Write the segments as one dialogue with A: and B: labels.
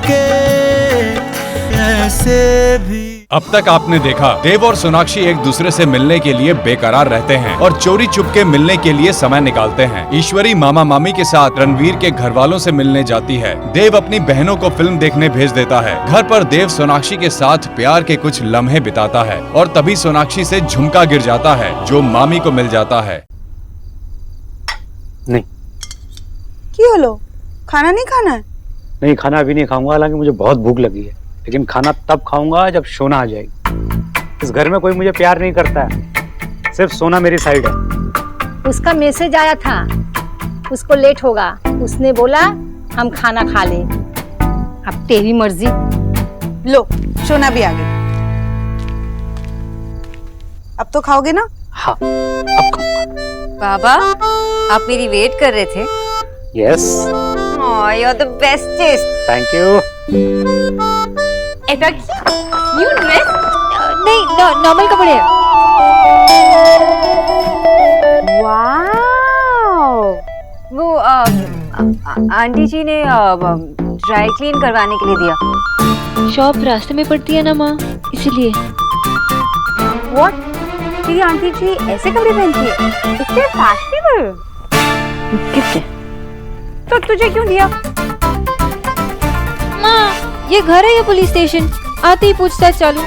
A: के ऐसे भी।
B: अब तक आपने देखा देव और सोनाक्षी एक दूसरे से मिलने के लिए बेकरार रहते हैं और चोरी चुपके मिलने के लिए समय निकालते हैं। ईश्वरी मामा मामी के साथ रणवीर के घर वालों से मिलने जाती है। देव अपनी बहनों को फिल्म देखने भेज देता है। घर पर देव सोनाक्षी के साथ प्यार के कुछ लम्हे बिताता है और तभी सोनाक्षी से झुमका गिर जाता है जो मामी को मिल जाता है।
C: नहीं
D: क्यों होलो? खाना नहीं खाना है?
C: नहीं, खाना अभी नहीं खाऊंगा, हालांकि मुझे बहुत भूख लगी है, लेकिन खाना तब खाऊंगा जब सोना आ जाएगी। इस घर में कोई मुझे प्यार नहीं करता है, सिर्फ सोना मेरी साइड है।
E: उसका मैसेज आया था, उसको लेट होगा, उसने बोला हम खाना खा ले। अब तेरी मर्जी।
D: लो सोना भी आ गई। अब तो खाओगे ना?
C: हाँ अब खाऊंगा।
F: बाबा आप मेरी वेट कर रहे थे?
C: Yes.
F: You are the bestest.
C: Thank you.
F: New dress? नहीं, नॉर्मल कपड़े। वाओ, वो आंटी जी ने ड्राई क्लीन करवाने के लिए दिया।
G: शॉप रास्ते में पड़ती है ना माँ, इसीलिए।
F: व्हाट? तेरी आंटी जी ऐसे कपड़े पहनती है? इतने फैशनेबल।
G: गिफ्ट है।
F: तो तुझे क्यों दिया?
G: माँ ये घर है या पुलिस स्टेशन? आते ही पूछताछ चालू।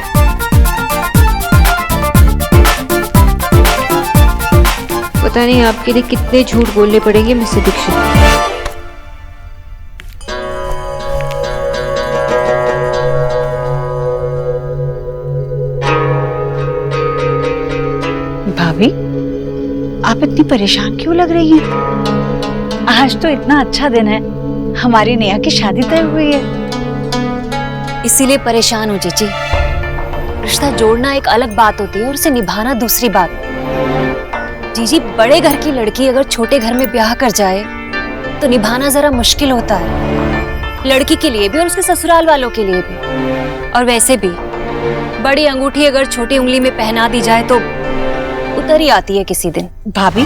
G: पता नहीं आपके लिए कितने झूठ बोलने पड़ेंगे मिस्टर दीक्षित।
D: भाभी आप इतनी परेशान क्यों लग रही हैं? आज तो इतना अच्छा दिन है, हमारी नेहा की शादी तय हुई है।
F: इसीलिए परेशान हूँ जीजी। रिश्ता जोड़ना एक अलग बात होती है और उसे निभाना दूसरी बात। जीजी, बड़े घर की लड़की अगर छोटे घर में ब्याह कर जाए तो निभाना जरा मुश्किल होता है, लड़की के लिए भी और उसके ससुराल वालों के लिए भी। और वैसे भी बड़ी अंगूठी अगर छोटी उंगली में पहना दी जाए तो उतर ही आती है किसी दिन।
D: भाभी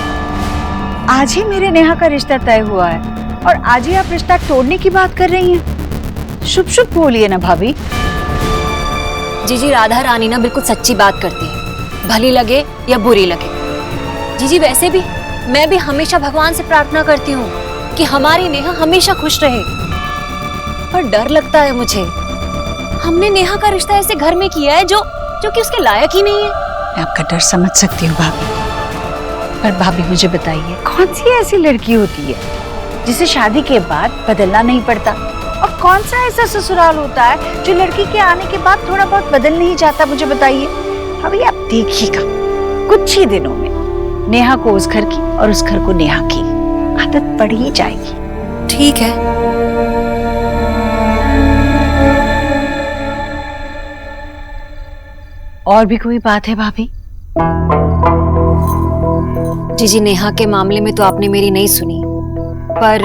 D: आज ही मेरे नेहा का रिश्ता तय हुआ है और आज ही आप रिश्ता तोड़ने की बात कर रही हैं। शुभ शुभ बोलिए ना भाभी।
F: जीजी, राधा रानी ना बिल्कुल सच्ची बात करती है, भली लगे या बुरी लगे। जीजी, वैसे भी मैं भी हमेशा भगवान से प्रार्थना करती हूँ कि हमारी नेहा हमेशा खुश रहे, पर डर लगता है मुझे। हमने नेहा का रिश्ता ऐसे घर में किया है जो कि उसके लायक ही नहीं है।
D: मैं आपका डर समझ सकती हूँ भाभी, पर भाभी मुझे बताइए कौन सी ऐसी लड़की होती है जिसे शादी के बाद बदलना नहीं पड़ता, और कौन सा ऐसा ससुराल होता है जो लड़की के आने के बाद थोड़ा बहुत बदल नहीं जाता? मुझे बताइए भाभी। आप देखिएगा कुछ ही दिनों में नेहा को उस घर की और उस घर को नेहा की आदत पड़ ही जाएगी।
F: ठीक है,
D: और भी कोई बात है भाभी?
F: जीजी, नेहा के मामले में तो आपने मेरी नहीं सुनी, पर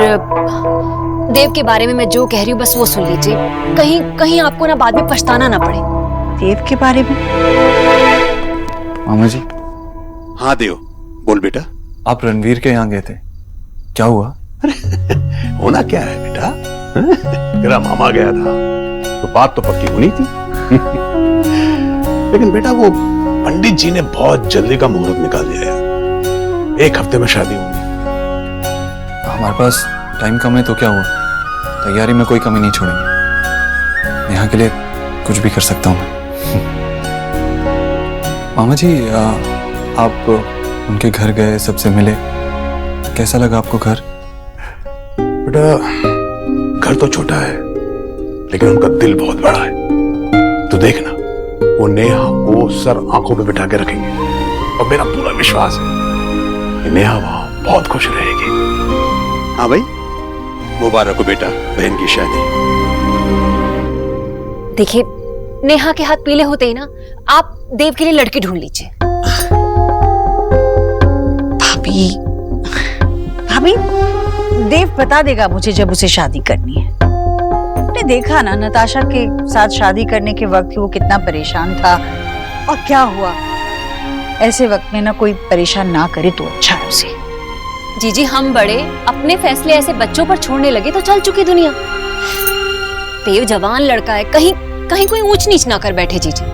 F: देव के बारे में मैं जो कह रही हूँ बस वो सुन लीजिए, कहीं कहीं आपको ना बाद में पछताना ना पड़े।
D: देव के बारे में?
H: मामा जी।
I: हाँ देव, बोल बेटा।
H: आप रणवीर के यहाँ गए थे, क्या हुआ?
I: होना क्या है बेटा, तेरा मामा गया था तो बात तो पक्की होनी थी। लेकिन बेटा वो पंडित जी ने बहुत जल्दी का मुहूर्त निकाल दिया है, 1 हफ्ते में शादी होगी।
H: हमारे पास टाइम कम है तो क्या हुआ, तैयारी में कोई कमी नहीं छोड़ेंगे। नेहा के लिए कुछ भी कर सकता हूँ मैं। मामा जी आप उनके घर गए, सबसे मिले, कैसा लगा आपको घर?
I: बेटा घर तो छोटा है लेकिन उनका दिल बहुत बड़ा है। तो देखना वो नेहा को सर आंखों पे बिठा के रखेंगे और मेरा पूरा विश्वास है कि नेहा वहां बहुत खुश रहेगी। हाँ भाई, मुबारक हो बेटा बहन की शादी।
F: देखिए, नेहा के हाथ पीले होते ही ना आप देव के लिए लड़की ढूंढ लीजिए।
D: भाभी भाभी देव बता देगा मुझे जब उसे शादी करनी है। आपने देखा ना नताशा के साथ शादी करने के वक्त वो कितना परेशान था, और क्या हुआ। ऐसे वक्त में ना कोई परेशान ना करे तो अच्छा है उसे।
F: जीजी, हम बड़े अपने फैसले ऐसे बच्चों पर छोड़ने लगे तो चल चुकी दुनिया। देव जवान लड़का है, कहीं कहीं कोई ऊंच नीच ना कर बैठे जीजी।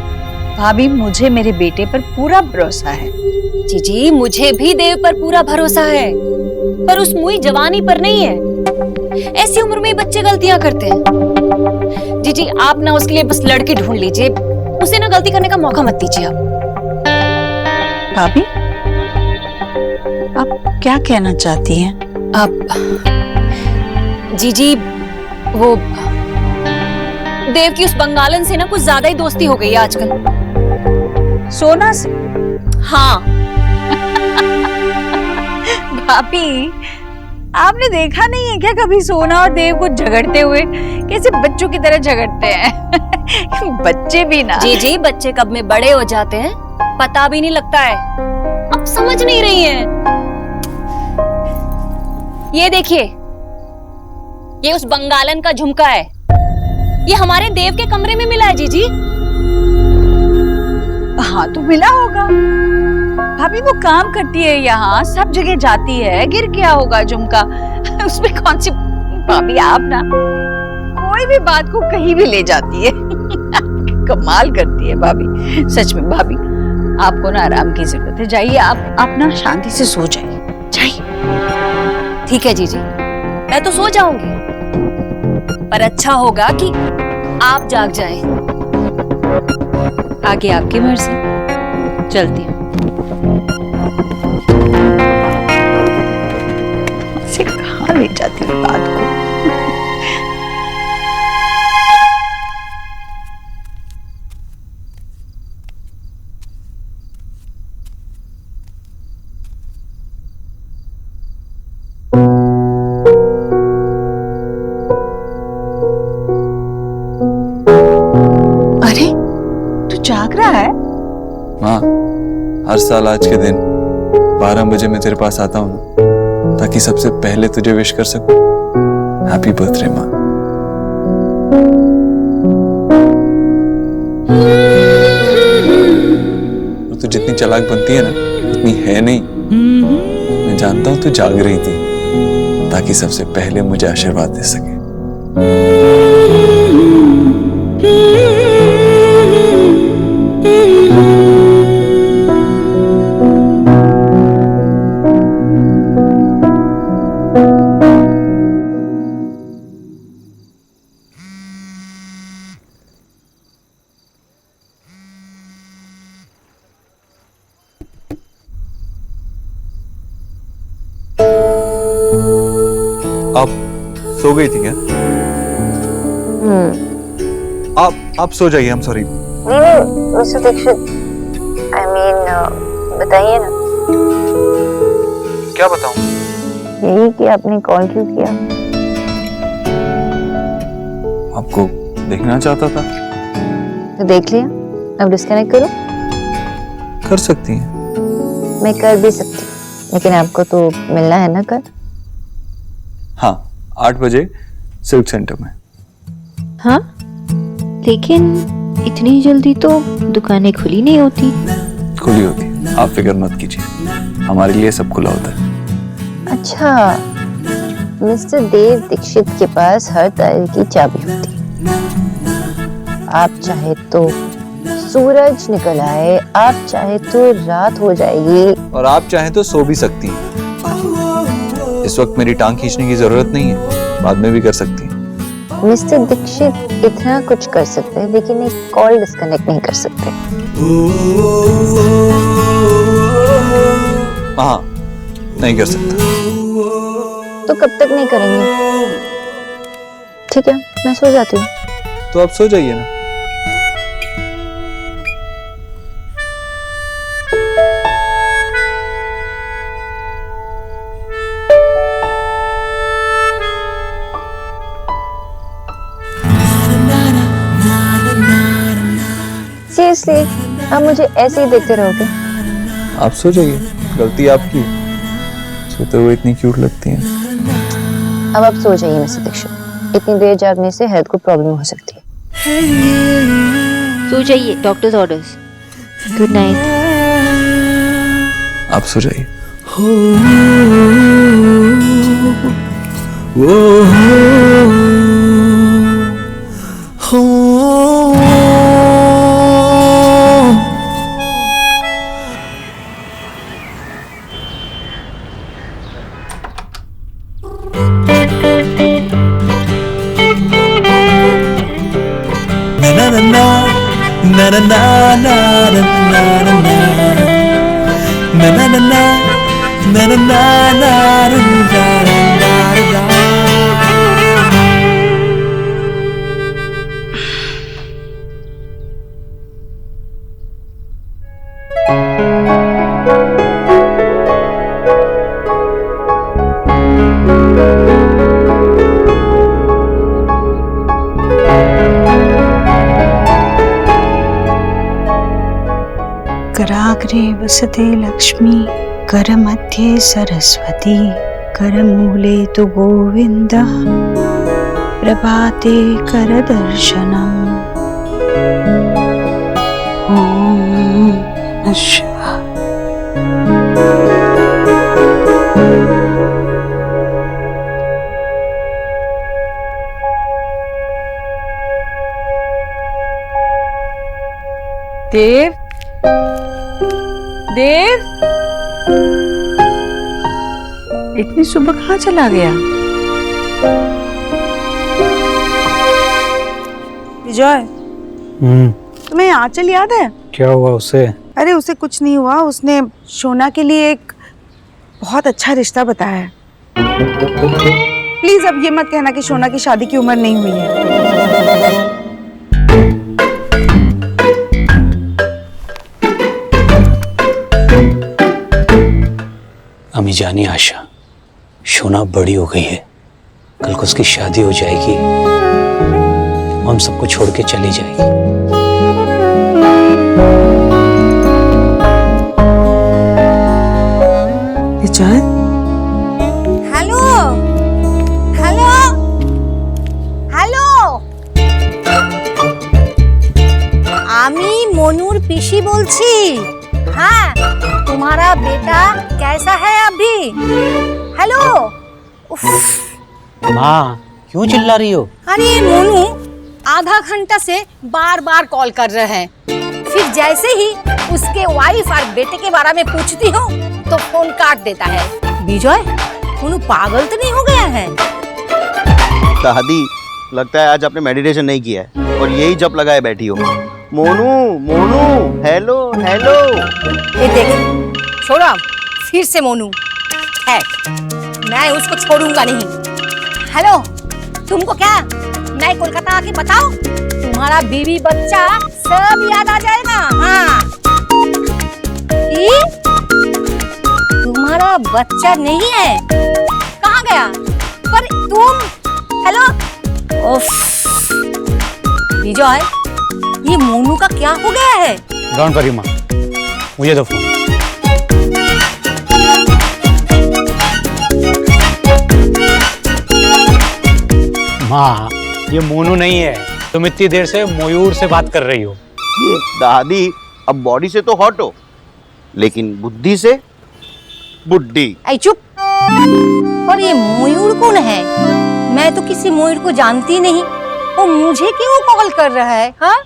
D: भाभी मुझे मेरे बेटे पर पूरा भरोसा है।
F: जीजी मुझे भी देव पर पूरा भरोसा है, पर उस मुई जवानी पर नहीं है। ऐसी उम्र में बच्चे गलतियां करते हैं। जीजी आप ना उसके लिए बस लड़की ढूंढ लीजिए, उसे ना गलती करने का मौका मत दीजिए आप।
D: भाभी आप क्या कहना चाहती हैं?
F: आप जीजी वो देव की उस बंगालन से ना कुछ ज्यादा ही दोस्ती हो गई है आजकल।
D: सोना से?
F: हाँ।
D: भाभी आपने देखा नहीं है क्या कभी सोना और देव को झगड़ते हुए? कैसे बच्चों की तरह झगड़ते हैं। बच्चे भी ना।
F: जी जी बच्चे कब में बड़े हो जाते हैं पता भी नहीं लगता है। अब समझ नहीं रही हैं। ये देखिए, ये उस बंगालन का झुमका है, ये हमारे देव के कमरे में मिला है जीजी।
D: हाँ तो मिला होगा। भाभी वो काम करती है यहाँ, सब जगह जाती है, गिर गया होगा झुमका। उसमें कौन सी भाभी आप ना कोई भी बात को कहीं भी ले जाती है। कमाल करती है भाभी, सच में। भाभी आपको ना आराम की जरूरत है, जाइए आप ना शांति से सो जाइए, जाइए।
F: ठीक है जीजी, मैं तो सो जाऊंगी, पर अच्छा होगा कि आप जाग जाएं।
G: आगे आपकी मर्जी, चलती हूँ।
D: से कहाँ ले जाती है बात को? अरे तू जाग रहा है?
H: माँ, हर साल आज के दिन 12 बजे मैं तेरे पास आता हूँ ना, ताकि सबसे पहले तुझे विश कर सकूं। हैप्पी बर्थडे माँ। तू जितनी चालाक बनती है ना उतनी है नहीं। मैं जानता हूँ तू जाग रही थी ताकि सबसे पहले मुझे आशीर्वाद दे सके। आप सो गई थी क्या? आप सो जाइए। I'm sorry।
A: नहीं मिस्टर दीक्षित, I mean, बताइए ना।
H: क्या बताऊं?
A: यही कि आपने कॉल क्यों किया?
H: आपको देखना चाहता था।
A: तो देख लिया, अब डिस्कनेक्ट करूं?
H: कर सकती हैं।
A: मैं कर भी सकती हूँ, लेकिन आपको तो मिलना है ना कल।
H: हाँ, 8 बजे सिल्क सेंटर में।
G: हाँ, लेकिन इतनी जल्दी तो दुकानें खुली नहीं होती।
H: खुली होती है, आप फिक्र मत कीजिए, हमारे लिए सब खुला होता है।
A: अच्छा, मिस्टर देव दीक्षित के पास हर तरह की चाबी होती है। आप चाहे तो सूरज निकल आए, आप चाहे तो रात हो जाएगी,
H: और आप चाहे तो सो भी सकती हैं। इस वक्त मेरी टांग खींचने की जरूरत नहीं है, बाद में भी कर सकती हैं।
A: मिस्टर दीक्षित इतना कुछ कर सकते हैं, लेकिन एक कॉल डिस्कनेक्ट नहीं कर सकते।
H: हाँ, नहीं कर सकता।
A: तो कब तक नहीं करेंगे? ठीक है, मैं सो जाती हूँ।
H: तो आप सो जाइए ना।
A: सीरियसली, आप मुझे ऐसे ही देखते रहोगे?
H: आप सो जाइए, गलती आपकी है। सोते हुए इतनी क्यूट लगती हैं।
A: अब आप सो जाइए मिस्टर दीक्षित, इतनी देर जागने से हेल्थ को प्रॉब्लम हो सकती है।
G: सो जाइए, डॉक्टर्स ऑर्डर्स। Good night.
H: आप सो जाइए।
J: na na na na na na na na na na na na na na na na.
D: कराग्रे वसते Lakshmi करमध्ये Saraswati करमूले तु गोविन्दः प्रभाते करदर्शनम् ॐ नमः शिवाय।
K: देव देव, इतनी सुबह कहाँ चला गया?
L: विजय, तुम्हें आंचल याद है?
C: क्या हुआ उसे?
L: अरे उसे कुछ नहीं हुआ, उसने शोना के लिए एक बहुत अच्छा रिश्ता बताया है। प्लीज अब ये मत कहना कि शोना की शादी की उम्र नहीं हुई है।
C: अम्मी जानी आशा, शोना बड़ी हो गई है, कल को उसकी शादी हो जाएगी, हम सबको छोड़ के चली जाएगी।
L: विजय,
E: हेलो हेलो हेलो, आमी मोनूर पिशी बोलছি। हाँ, तुम्हारा बेटा कैसा है अभी? हेलो। उफ।
C: माँ, क्यों चिल्ला रही हो?
E: अरे मोनू आधा घंटा से बार बार कॉल कर रहे हैं, फिर जैसे ही उसके वाइफ और बेटे के बारे में पूछती हूँ तो फोन काट देता है। विजय, मोनू पागल तो नहीं हो गया है?
M: दादी, लगता है आज आपने मेडिटेशन नहीं किया है और यही जप लगाए बैठी हो। Monu Monu, hello hello.
E: ये देख, छोड़ो अब, फिर से मोनू है, मैं उसको छोड़ूंगा नहीं। हेलो, तुमको क्या मैं कोलकाता आके बताओ, तुम्हारा बीवी बच्चा सब याद आ जाएगा। हाँ, तुम्हारा बच्चा नहीं है, कहाँ गया? पर तुम, हेलो, उफ, विजय, ये मोनू का क्या हो गया है?
C: डोंट वरी माँ, मुझे दो फोन। माँ, ये मोनू नहीं है, तुम इतनी देर से मयूर से बात कर रही हो।
M: दादी, अब बॉडी से तो हॉट हो, लेकिन बुद्धि से बुड्ढी।
E: ऐ चुप। और ये मयूर कौन है? मैं तो किसी मयूर को जानती नहीं, वो मुझे क्यों कॉल कर रहा है? हाँ,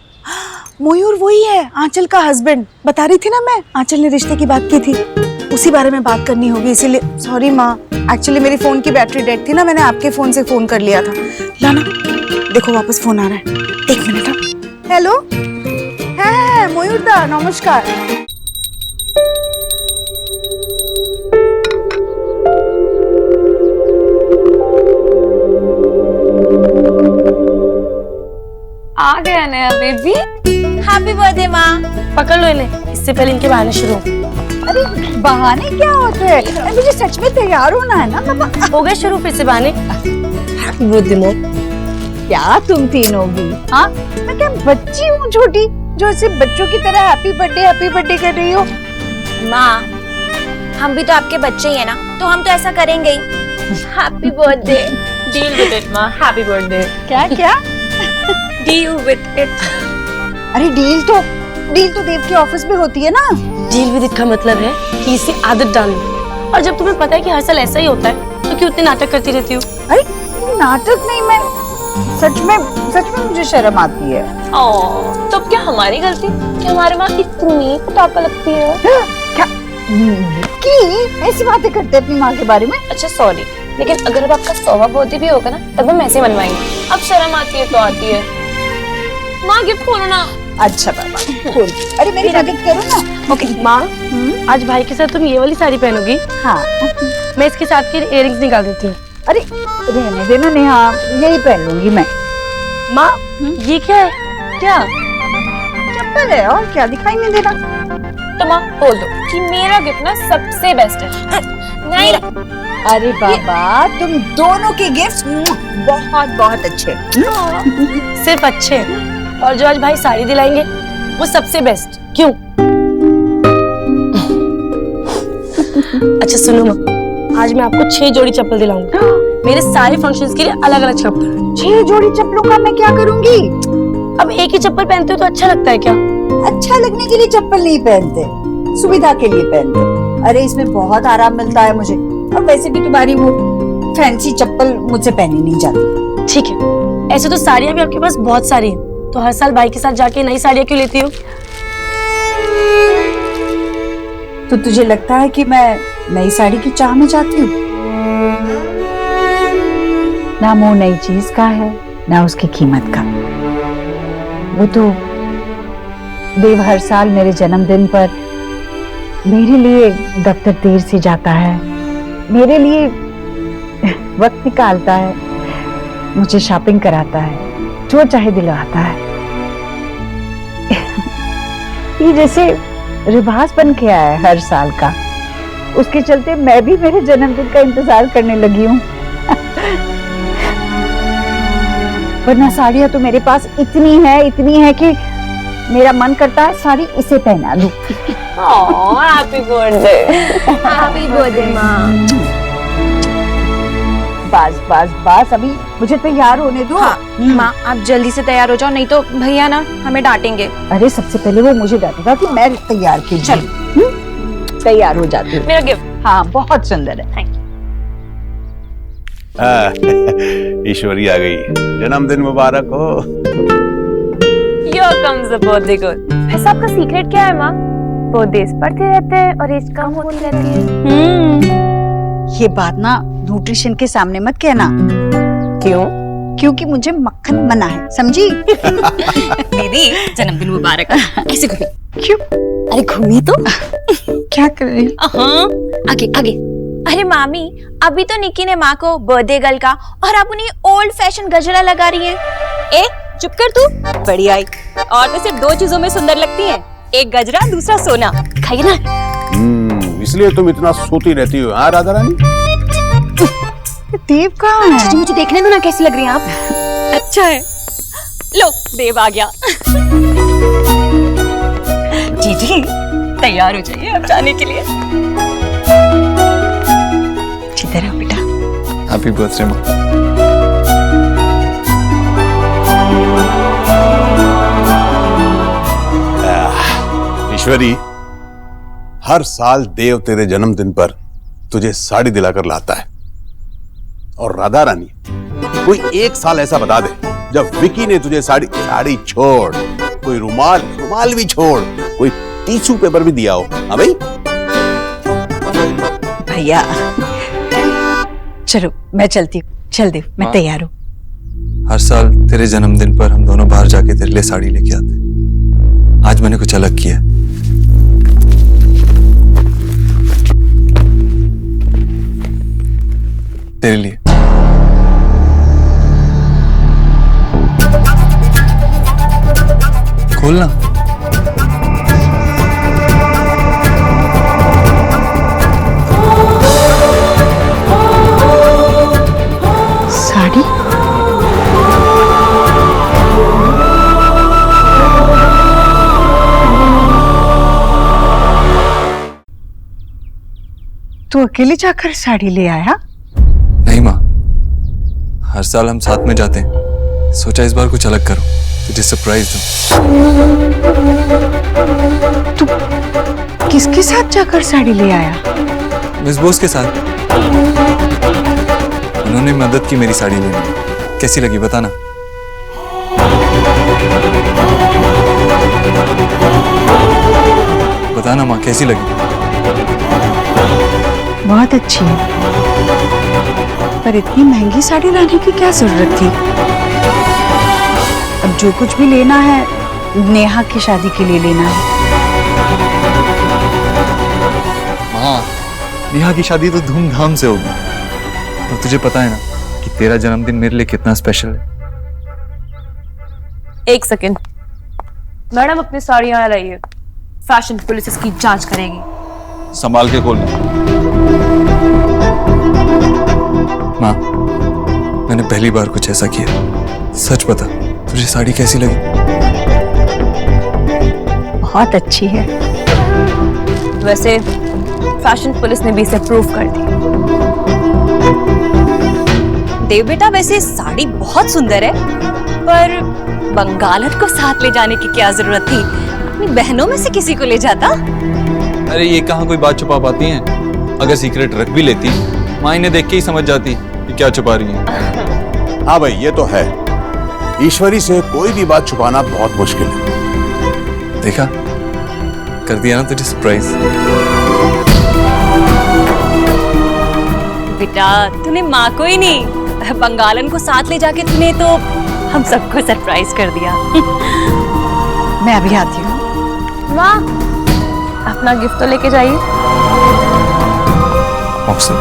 L: मयूर वही है, आंचल का हस्बैंड। बता रही थी ना मैं, आंचल ने रिश्ते की बात की थी, उसी बारे में बात करनी होगी, इसीलिए सॉरी माँ। एक्चुअली मेरी फोन की बैटरी डेड थी ना, मैंने आपके फोन से फोन कर लिया था। लाना, देखो वापस फोन आ रहा है, एक मिनट। हेलो, है मयूर दा, नमस्कार।
K: आ गया नया बेबी।
E: हैप्पी बर्थडे माँ।
K: पकड़ लो इन्हें, इससे पहले इनके बहाने शुरू हो।
D: अरे बहाने क्या होते हैं? मुझे सच में तैयार होना है ना पापा।
K: हो गए शुरू फिर से बहाने। Happy birthday mom.
D: क्या तुम तीनों भी? हाँ, मैं क्या बच्ची हूँ छोटी जो सिर्फ बच्चों की तरह हैप्पी बर्थडे कर रही हो?
F: माँ, हम भी तो आपके बच्चे ही है ना, तो हम तो ऐसा करेंगे ही। Happy birthday.
K: Deal with it माँ, हैप्पी बर्थडे।
D: क्या क्या?
K: Deal with it.
D: अरे डील तो देव के ऑफिस में होती है ना।
K: डील विद इट का मतलब है कि इसे आदत डालो, और जब तुम्हें पता है कि हर साल ऐसा ही होता है तो क्यों इतने नाटक करती रहती हो?
D: अरे नाटक नहीं, मैं सच में मुझे शर्म आती है।
K: तो अब क्या हमारी गलती कि हमारी माँ इतनी कुटापा लगती है?
D: क्या की ऐसी बातें करते अपनी माँ के बारे में?
K: अच्छा सॉरी, लेकिन अगर अब आपका 100वां बर्थडे भी होगा ना, तब हम ऐसे मनवाएंगे। अब शर्म आती है तो आती है। माँ गिफ्ट खोलो ना।
L: अच्छा बाबा खोल। अरे मेरी मदद करो ना।
K: ओके माँ, आज भाई के साथ तुम ये वाली साड़ी पहनोगी?
L: हाँ
K: मैं इसके साथ के इयररिंग्स निकाल देती हूँ।
D: अरे रहने देना नेहा, यही पहन लूंगी मैं।
K: माँ ये क्या है? क्या
L: चप्पल है और क्या, दिखाई नहीं दे रहा?
F: तो माँ बोल दो कि मेरा गिफ्ट ना सबसे बेस्ट है। नहीं
L: अरे बाबा तुम दोनों के गिफ्ट्स बहुत बहुत अच्छे।
K: सिर्फ अच्छे, और जो आज भाई साड़ी दिलाएंगे वो सबसे बेस्ट। क्यों? अच्छा सुनो माँ, आज मैं आपको 6 जोड़ी चप्पल दिलाऊंगी, मेरे सारे फंक्शंस के लिए अलग अलग चप्पल।
L: 6 जोड़ी चप्पलों का मैं क्या करूंगी?
K: अब एक ही चप्पल पहनते हो तो अच्छा लगता है क्या?
L: अच्छा लगने के लिए चप्पल नहीं पहनते, सुविधा के लिए पहनते। अरे इसमें बहुत आराम मिलता है मुझे, और वैसे भी तुम्हारी वो फैंसी चप्पल मुझसे पहनी नहीं जाती।
K: ठीक है, ऐसे तो साड़ियाँ भी आपके पास बहुत सारी हैं, तो हर साल भाई के साथ जाके नई साड़ियाँ क्यों लेती हो?
L: तो तुझे लगता है कि मैं नई साड़ी की चाह में जाती हूँ?
D: ना मोह नई चीज का है ना उसकी कीमत का। वो तो देव हर साल मेरे जन्मदिन पर मेरे लिए दफ्तर देर से जाता है, मेरे लिए वक्त निकालता है, मुझे शॉपिंग कराता है, जो चाहे दिलवाता है। ये जैसे रिवाज बन के आया है हर साल का, उसके चलते मैं भी मेरे जन्मदिन का इंतजार करने लगी हूँ। वरना साड़ियाँ तो मेरे पास इतनी है कि मेरा मन करता है साड़ी इसे पहना दूं।
F: Happy birthday.
G: हैप्पी बर्थडे माँ।
L: बस अभी मुझे तैयार होने दो।
G: हाँ, माँ आप जल्दी से तैयार हो जाओ, नहीं तो भैया ना हमें डांटेंगे।
L: अरे सबसे पहले वो मुझे डांटेगा कि मैं तैयार की। चल तैयार हो जाती हूँ।
F: मेरा गिफ्ट।
L: हाँ बहुत सुंदर है।
F: Thank you.
I: ईश्वरी आ गई, जन्मदिन मुबारक हो।
F: Here comes the birthday girl। वैसे आपका सीक्रेट क्या है माँ? बर्थडेज पढ़ते रहते हैं और एज कम होती रहती है।
L: ये बात ना न्यूट्रिशन के सामने मत कहना।
F: क्यों?
L: क्योंकि मुझे मक्खन मना है, समझी?
F: दीदी जन्मदिन मुबारक। ऐसे घूमी।
L: क्यों?
F: अरे घूमी तो।
L: क्या कर रही?
F: हाँ आगे आगे।
G: अरे मामी, अभी तो निक्की ने माँ को बर्थडे गर्ल का और आप उन्हें ओल्ड फैशन गजरा लगा रही हैं।
F: ए चुप कर तू। बढ़िया आई। औरतें सिर्फ 2 चीजों में सुंदर लगती हैं, एक गजरा दूसरा सोना। खाइए ना।
I: इसलिए तुम इतना सोती रहती हो। हाँ राधा रानी।
L: देव कहाँ है?
F: मुझे देखने दो ना कैसी लग रही हैं आप। अच्छा है, लो देव आ गया। जीजी तैयार हो जाइए अब जाने के लिए।
L: इधर आओ बेटा।
H: हैप्पी बर्थडे माँ।
I: ईश्वरी, हर साल देव तेरे जन्मदिन पर तुझे साड़ी दिलाकर लाता है, और राधा रानी कोई एक साल ऐसा बता दे जब विकी ने तुझे साड़ी छोड़, कोई रुमाल भी छोड़, कोई टिश्यू पेपर भी दिया हो। हाँ भाई
L: भैया चलो मैं चलती हूँ। चल देव, मैं तैयार हूँ।
H: हर साल तेरे जन्मदिन पर हम दोनों बाहर जाके तेरे लिए साड़ी लेके आते। आज मैंने कुछ अलग किया। तेरे लिए। खोलना।
L: साड़ी? तू अकेले जाकर साड़ी ले आया?
H: नहीं माँ, हर साल हम साथ में जाते हैं, सोचा इस बार कुछ अलग करो, तुझे सरप्राइज दूं।
L: तू किसके साथ जाकर साड़ी ले आया?
H: मिस बोस के साथ। उन्होंने मदद की मेरी साड़ी लेने में। कैसी लगी बताना। बताना माँ कैसी लगी।
L: बहुत अच्छी है, पर इतनी महंगी साड़ी लाने की क्या जरूरत थी? अब जो कुछ भी लेना है
D: नेहा की शादी के लिए लेना है।
H: हाँ, नेहा की शादी तो धूमधाम से होगी। और तुझे पता है ना कि तेरा जन्मदिन मेरे लिए कितना स्पेशल है।
N: एक सेकंड मैडम, अपनी साड़ी यहाँ लाइए। फैशन पुलिस इसकी जांच करेगी।
H: संभाल के खोलना। माँ, मैंने पहली बार कुछ ऐसा किया। सच बता, तुझे साड़ी कैसी लगी?
D: बहुत अच्छी है।
N: वैसे फैशन पुलिस ने भी इसे प्रूव कर दी।
F: देव बेटा, वैसे साड़ी बहुत सुंदर है, पर बंगालत को साथ ले जाने की क्या जरूरत थी? अपनी बहनों में से किसी को ले जाता।
H: अरे ये कहाँ कोई बात छुपा पाती हैं? अगर सीक्रेट रख भी लेती, माँ इन्हें देख के ही समझ जाती कि क्या छुपा रही है।
I: हाँ भाई, ये तो है, ईश्वरी से कोई भी बात छुपाना बहुत मुश्किल है।
H: देखा, कर दिया ना तुझे सरप्राइज।
F: बेटा, तूने माँ को ही नहीं, बंगालन को साथ ले जाके तूने तो हम सबको सरप्राइज कर दिया।
D: मैं अभी आती हूँ।
N: वाह, अपना गिफ्ट तो लेके जाइए।
H: मौसम